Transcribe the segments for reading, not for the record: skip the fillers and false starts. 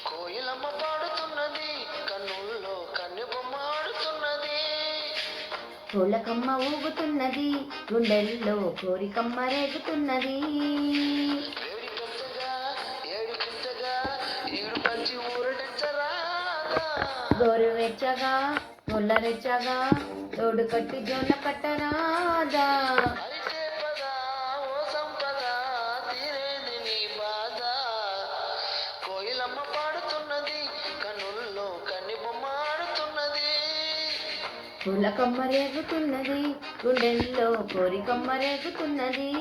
కోయిలమ్మ పాడుతున్నది, కన్నుల్లో కన్నెబొమ్మ ఆడుతున్నది. పూలకమ్మ ఊగుతున్నది, గుండెల్లో కోరికమ్మ రేగుతున్నది. వేడి పెంచగా ఏడిపించగా ఈడు పంచి ఊరడించరాదా. గోరువెచ్చగా గొల్లరెచ్చగా తోడు కట్టి జొన్న కట్టరాదా. అయితే పద ఓ సంపద తీరేది నీ బాధ. కోయిలమ్మ పాడుతున్నది, కన్నుల్లో కన్నెబొమ్మ ఆడుతున్నది. పూలకమ్మ రేగుతున్నది, గుండెల్లో కోరికమ్మ రేగుతున్నది.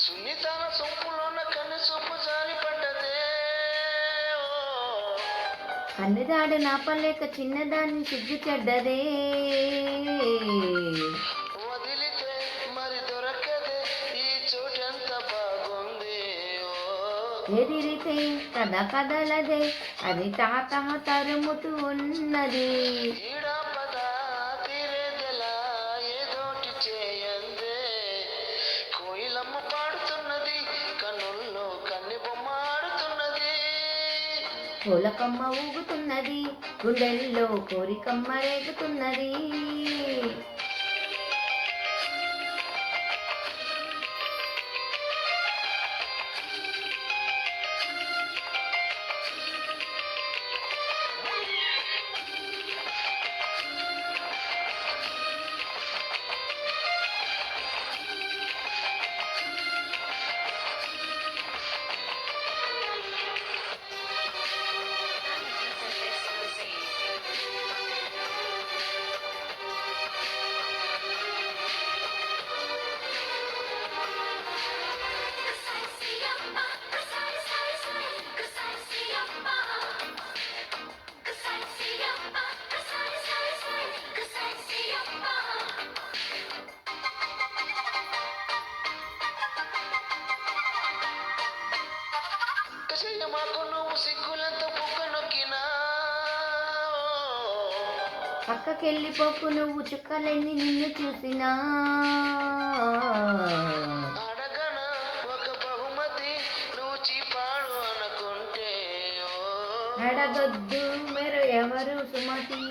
సున్నితాల సొంపులోన కన్ను సొంపు జారి పడ్డదే. కన్నుదాడు నాపలేక చిన్నదాన్ని సిగ్గు చెడ్డదే. వదిలితే మరి దొరకదే ఈ చోటెంత బాగుంది. ఎదిరితే కథ కదలదే, అది తాత తరుముతూ ఉన్నది. ఈడా పద తీరేదెలా ఏదోటి చేయందే. కోయిలమ్మ పాడుతున్నది, కన్నుల్లో కన్నెబొమ్మ ఆడుతున్నది. పూలకమ్మ ఊగుతున్నది, గుండెల్లో కోరికమ్మ రేగుతున్నది. మాకు నువ్వు సిగ్గులంత బుక్క నొక్కినా. పక్కకెళ్ళిపోకు నువ్వు చుక్కలెన్ని నిన్ను చూసినా. అడగనా ఒక బహుమతి నువ్వు చీపాడు అనుకుంటే. అడగొద్దు మీరు ఎవరు సుమతి.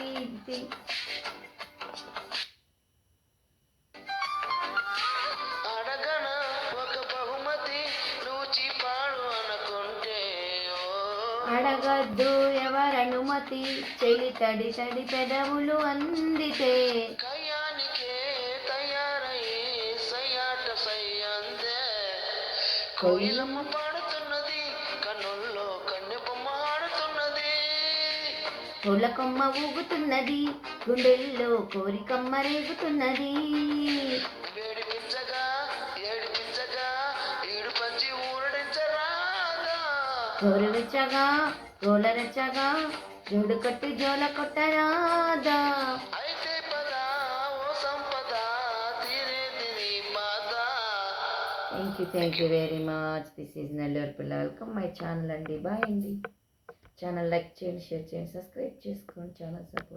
అడగనా ఒక బహుమతి నువ్వు చీపాడు అనుకుంటే. అడగద్దు ఎవరనుమతి, చెలి తడి తడి పెదవులు అందితే. కయ్యానికే తయారయ్యి సయ్యాట సయ్యందే. కోయిలమ్మ పాడుతున్నది, కన్నుల్లో కన్నెబొమ్మ ఆడుతున్నది. పూలకొమ్మ ఊగుతున్నది, గుండెల్లో కోరికమ్మ రేగుతున్నది. వేడిపించగా ఏడిపించగా ఈడు పంచి ఊరడించరాదా. గోరువెచ్చగా గోలరెచ్చగా జోడు కట్టి జోల కొట్టరాదా. అయితే పద ఓ సంపద తీరేది నీ బాధ. Thank you very much. This is Nellore పిల్ల. వెల్కమ్ మై ఛానల్ అండి. బాయ్ అండి. ఛానల్ లైక్ చేయండి, షేర్ చేయండి, సబ్స్క్రైబ్ చేసుకోండి. Channel support